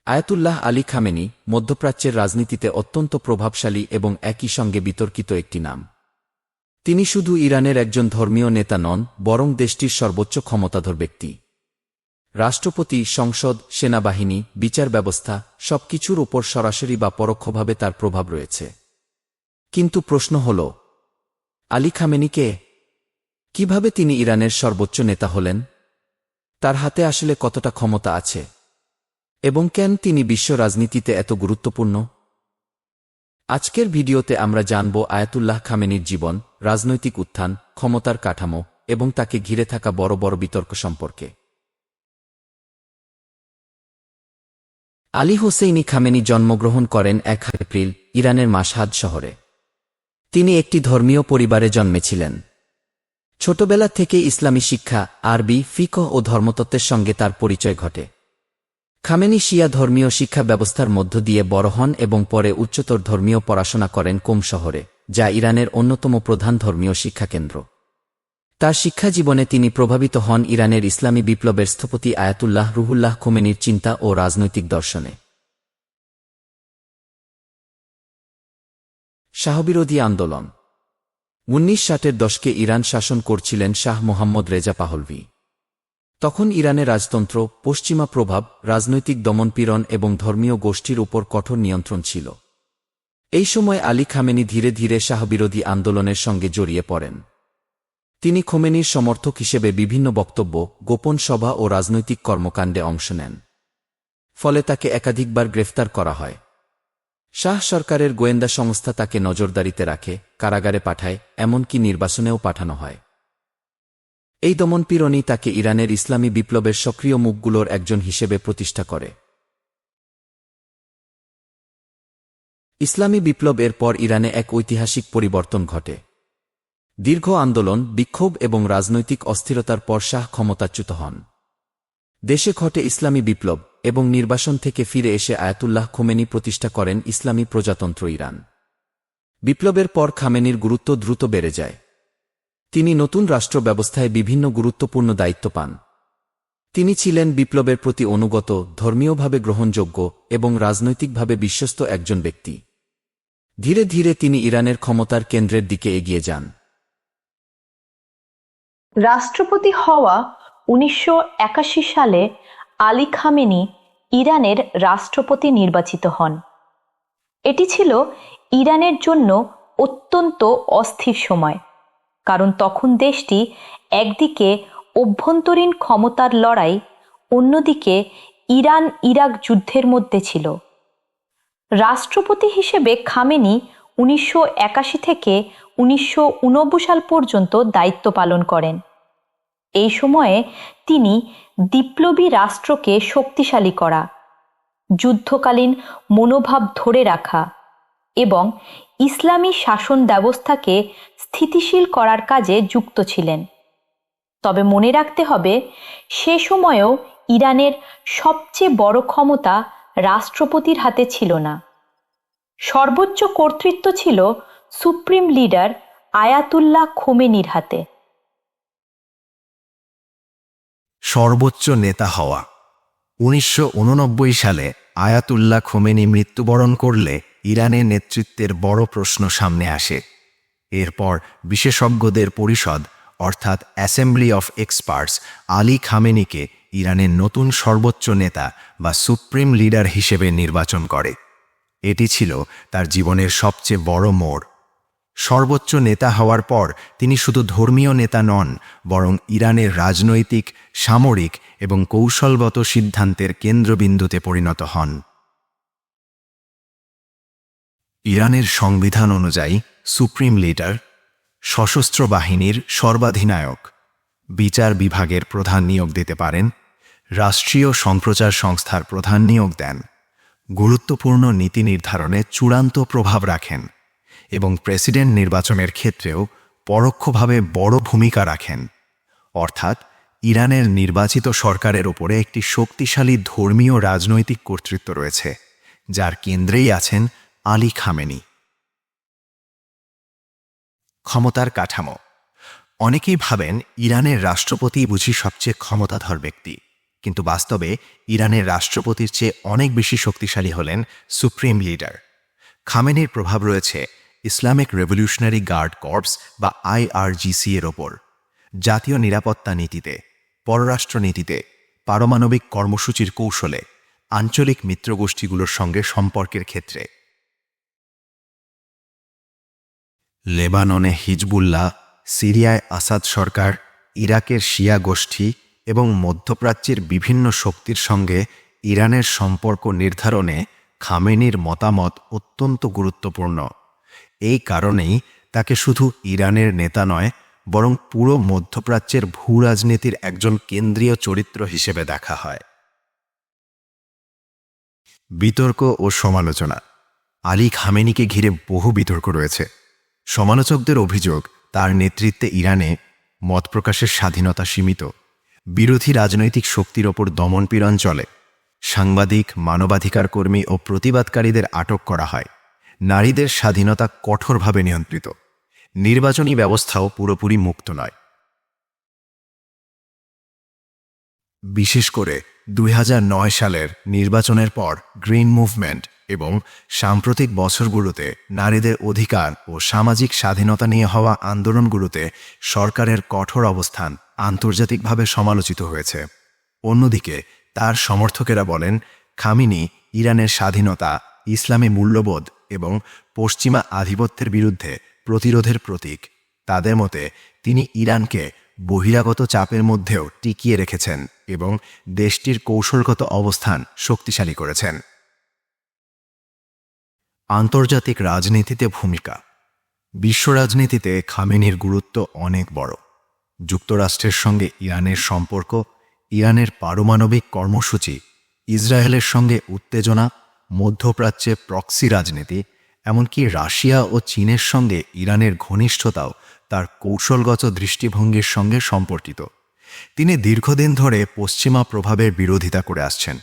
Ayatollah Ali Khamenei মধ্যপ্রাচ্যের রাজনীতিতে অত্যন্ত প্রভাবশালী এবং একই সঙ্গে বিতর্কিত একটি নাম। তিনি শুধু ইরানের একজন ধর্মীয় নেতা নন, বরং দেশটির সর্বোচ্চ ক্ষমতাধর ব্যক্তি। রাষ্ট্রপতি, সংসদ, সেনাবাহিনী, বিচার ব্যবস্থা সবকিছুর ওপর সরাসরি বা পরোক্ষভাবে তার প্রভাব রয়েছে। কিন্তু প্রশ্ন হল, আলী খামেনি কে? কিভাবে তিনি ইরানের সর্বোচ্চ নেতা হলেন? তার হাতে আসলে কতটা ক্ষমতা আছে? এবং কেন তিনি বিশ্ব রাজনীতিতে এত গুরুত্বপূর্ণ? আজকের ভিডিওতে আমরা জানব আয়াতুল্লাহ খামেনির জীবন, রাজনৈতিক উত্থান, ক্ষমতার কাঠামো এবং তাকে ঘিরে থাকা বড় বড় বিতর্ক সম্পর্কে। আলী হোসেইনি খামেনি জন্মগ্রহণ করেন ১ এপ্রিল ইরানের মাশহাদ শহরে। তিনি একটি ধর্মীয় পরিবারে জন্মেছিলেন। ছোটবেলা থেকে ইসলামী শিক্ষা, আরবি, ফিকহ ও ধর্মতত্ত্বের সঙ্গে তার পরিচয় ঘটে। খামেনি শিয়া ধর্মীয় শিক্ষা ব্যবস্থার মধ্য দিয়ে বড় হন এবং পরে উচ্চতর ধর্মীয় পড়াশোনা করেন কোম শহরে, যা ইরানের অন্যতম প্রধান ধর্মীয় শিক্ষাকেন্দ্র। তার শিক্ষাজীবনে তিনি প্রভাবিত হন ইরানের ইসলামী বিপ্লবের স্থপতি আয়াতুল্লাহ রুহুল্লাহ খোমেনির চিন্তা ও রাজনৈতিক দর্শনে। শাহবিরোধী আন্দোলন। ১৯৬০-এর দশকে ইরান শাসন করছিলেন শাহ মোহাম্মদ রেজা পাহলভি। তখন ইরানে রাজতন্ত্র, পশ্চিমা প্রভাব, রাজনৈতিক দমনপীড়ন এবং ধর্মীয় গোষ্ঠীর উপর কঠোর নিয়ন্ত্রণ ছিল। এই সময় আলী খামেনি ধীরে ধীরে শাহবিরোধী আন্দোলনের সঙ্গে জড়িয়ে পড়েন। তিনি খোমেনির সমর্থক হিসেবে বিভিন্ন বক্তব্য, গোপন সভা ও রাজনৈতিক কর্মকাণ্ডে অংশ নেন। ফলে তাকে একাধিকবার গ্রেফতার করা হয়। শাহ সরকারের গোয়েন্দা সংস্থা তাকে নজরদারিতে রাখে, কারাগারে পাঠায়, এমনকি নির্বাসনেও পাঠানো হয়। এই দমনপীড়নই তাকে ইরানের ইসলামী বিপ্লবের সক্রিয় মুখগুলোর একজন হিসেবে প্রতিষ্ঠা করে। ইসলামী বিপ্লব এর পর ইরানে এক ঐতিহাসিক পরিবর্তন ঘটে। দীর্ঘ আন্দোলন, বিক্ষোভ এবং রাজনৈতিক অস্থিরতার পর শাহ ক্ষমতাচ্যুত হন। দেশে ঘটে ইসলামী বিপ্লব এবং নির্বাসন থেকে ফিরে এসে আয়াতুল্লাহ খোমেনি প্রতিষ্ঠা করেন ইসলামী প্রজাতন্ত্র ইরান। বিপ্লবের পর খামেনির গুরুত্ব দ্রুত বেড়ে যায়। তিনি নতুন রাষ্ট্র ব্যবস্থায় বিভিন্ন গুরুত্বপূর্ণ দায়িত্ব পান। তিনি ছিলেন বিপ্লবের প্রতি অনুগত, ধর্মীয়ভাবে গ্রহণযোগ্য এবং রাজনৈতিকভাবে বিশ্বস্ত একজন ব্যক্তি। ধীরে ধীরে তিনি ইরানের ক্ষমতার কেন্দ্রের দিকে এগিয়ে যান। রাষ্ট্রপতি হওয়া ১৯৮১ সালে আলী খামেনি ইরানের রাষ্ট্রপতি নির্বাচিত হন। এটি ছিল ইরানের জন্য অত্যন্ত অস্থির সময়, কারণ তখন দেশটি একদিকে অভ্যন্তরীণ ক্ষমতার লড়াই, অন্যদিকে ইরান ইরাক যুদ্ধের মধ্যে ছিল। রাষ্ট্রপতি হিসেবে খামেনি ১৯৮১ থেকে ১৯৮৯ সাল পর্যন্ত দায়িত্ব পালন করেন। এই সময়ে তিনি বিপ্লবী রাষ্ট্রকে শক্তিশালী করা, যুদ্ধকালীন মনোভাব ধরে রাখা এবং ইসলামী শাসন ব্যবস্থাকে স্থিতিশীল করার কাজে যুক্ত ছিলেন। তবে মনে রাখতে হবে, সে সময়েও ইরানের সবচেয়ে বড় ক্ষমতা রাষ্ট্রপতির হাতে ছিল না। সর্বোচ্চ কর্তৃত্ব ছিল সুপ্রিম লিডার আয়াতুল্লাহ খোমেনির হাতে। সর্বোচ্চ নেতা হওয়া। ১৯৮৯ সালে আয়াতুল্লাহ খোমেনি মৃত্যুবরণ করলে ইরানের নেতৃত্বের বড় প্রশ্ন সামনে আসে। এরপর বিশেষজ্ঞদের পরিষদ অর্থাৎ অ্যাসেম্বলি অফ এক্সপার্টস আলী খামেনিকে ইরানের নতুন সর্বোচ্চ নেতা বা সুপ্রিম লিডার হিসেবে নির্বাচন করে। এটি ছিল তার জীবনের সবচেয়ে বড় মোড়। সর্বোচ্চ নেতা হওয়ার পর তিনি শুধু ধর্মীয় নেতা নন, বরং ইরানের রাজনৈতিক, সামরিক এবং কৌশলগত সিদ্ধান্তের কেন্দ্রবিন্দুতে পরিণত হন। ইরানের সংবিধান অনুযায়ী সুপ্রিম লিডার সশস্ত্র বাহিনীর সর্বাধিনায়ক, বিচার বিভাগের প্রধান নিয়োগ দিতে পারেন, রাষ্ট্রীয় সম্প্রচার সংস্থার প্রধান নিয়োগ দেন, গুরুত্বপূর্ণ নীতি নির্ধারণে চূড়ান্ত প্রভাব রাখেন এবং প্রেসিডেন্ট নির্বাচনের ক্ষেত্রেও পরোক্ষভাবে বড় ভূমিকা রাখেন। অর্থাৎ ইরানের নির্বাচিত সরকারের উপরে একটি শক্তিশালী ধর্মীয় রাজনৈতিক কর্তৃত্ব রয়েছে, যার কেন্দ্রেই আছেন আলী খামেনি। ক্ষমতার কাঠামো। অনেকেই ভাবেন ইরানের রাষ্ট্রপতি বুঝি সবচেয়ে ক্ষমতাধর ব্যক্তি, কিন্তু বাস্তবে ইরানের রাষ্ট্রপতির চেয়ে অনেক বেশি শক্তিশালী হলেন সুপ্রিম লিডার। খামেনির প্রভাব রয়েছে ইসলামিক রেভলিউশনারি গার্ড কর্পস বা IRGC এর ওপর, জাতীয় নিরাপত্তা নীতিতে, পররাষ্ট্রনীতিতে, পারমাণবিক কর্মসূচির কৌশলে, আঞ্চলিক মিত্রগোষ্ঠীগুলোর সঙ্গে সম্পর্কের ক্ষেত্রে। লেবাননে হিজবুল্লাহ, সিরিয়ায় আসাদ সরকার, ইরাকের শিয়া গোষ্ঠী এবং মধ্যপ্রাচ্যের বিভিন্ন শক্তির সঙ্গে ইরানের সম্পর্ক নির্ধারণে খামেনির মতামত অত্যন্ত গুরুত্বপূর্ণ। এই কারণেই তাকে শুধু ইরানের নেতা নয়, বরং পুরো মধ্যপ্রাচ্যের ভূরাজনীতির একজন কেন্দ্রীয় চরিত্র হিসেবে দেখা হয়। বিতর্ক ও সমালোচনা। আলী খামেনিকে ঘিরে বহু বিতর্ক রয়েছে। সমালোচকদের অভিযোগ, তার নেতৃত্বে ইরানে মত প্রকাশের স্বাধীনতা সীমিত, বিরোধী রাজনৈতিক শক্তির ওপর দমনপীড়ন চলে, সাংবাদিক, মানবাধিকার কর্মী ও প্রতিবাদকারীদের আটক করা হয়, নারীদের স্বাধীনতা কঠোরভাবে নিয়ন্ত্রিত, নির্বাচনী ব্যবস্থাও পুরোপুরি মুক্ত নয়। বিশেষ করে 2009 সালের নির্বাচনের পর গ্রিন মুভমেন্ট এবং সাম্প্রতিক বছরগুলোতে নারীদের অধিকার ও সামাজিক স্বাধীনতা নিয়ে হওয়া আন্দোলনগুলোতে সরকারের কঠোর অবস্থান আন্তর্জাতিকভাবে সমালোচিত হয়েছে। অন্যদিকে তার সমর্থকেরা বলেন, খামেনি ইরানের স্বাধীনতা, ইসলামী মূল্যবোধ এবং পশ্চিমা আধিপত্যের বিরুদ্ধে প্রতিরোধের প্রতীক। তাদের মতে তিনি ইরানকে বহিরাগত চাপের মধ্যেও টিকিয়ে রেখেছেন এবং দেশটির কৌশলগত অবস্থান শক্তিশালী করেছেন। আন্তর্জাতিক রাজনীতিতে ভূমিকা। বিশ্ব রাজনীতিতে খামেনির গুরুত্ব অনেক বড়। যুক্তরাষ্ট্রের সঙ্গে ইরানের সম্পর্ক, ইরানের পারমাণবিক কর্মসূচি, ইসরায়েলের সঙ্গে উত্তেজনা, মধ্যপ্রাচ্যে প্রক্সি রাজনীতি, এমনকি রাশিয়া ও চীনের সঙ্গে ইরানের ঘনিষ্ঠতাও তার কৌশলগত দৃষ্টিভঙ্গির সঙ্গে সম্পর্কিত। তিনি দীর্ঘদিন ধরে পশ্চিমা প্রভাবের বিরোধিতা করে আসছেন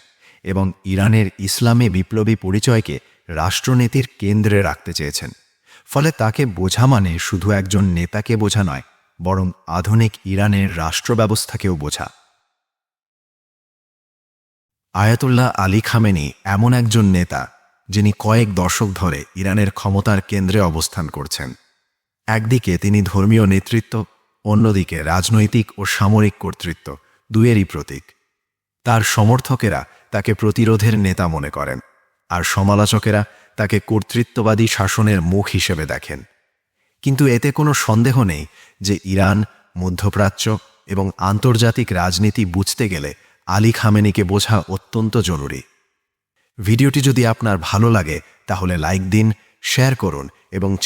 এবং ইরানের ইসলামী বিপ্লবী পরিচয়কে রাষ্ট্রনীতির কেন্দ্রে রাখতে চেয়েছেন। ফলে তাকে বোঝা মানে শুধু একজন নেতাকে বোঝা নয়, বরং আধুনিক ইরানের রাষ্ট্র ব্যবস্থাকেও বোঝা। আয়াতুল্লাহ আলী খামেনি এমন একজন নেতা যিনি কয়েক দশক ধরে ইরানের ক্ষমতার কেন্দ্রে অবস্থান করছেন। একদিকে তিনি ধর্মীয় নেতৃত্ব, অন্যদিকে রাজনৈতিক ও সামরিক কর্তৃত্ব, দুয়েরই প্রতীক। তার সমর্থকেরা তাকে প্রতিরোধের নেতা মনে করেন, আর সমালোচকেরা তাকে কর্তৃত্ববাদী শাসনের মুখ হিসেবে দেখেন। কিন্তু এতে কোনো সন্দেহ নেই যে ইরান, মধ্যপ্রাচ্য এবং আন্তর্জাতিক রাজনীতি বুঝতে গেলে আলী খামেনিকে বোঝা অত্যন্ত জরুরি। ভিডিওটি যদি আপনার ভালো লাগে তাহলে লাইক দিন, শেয়ার করুন এবং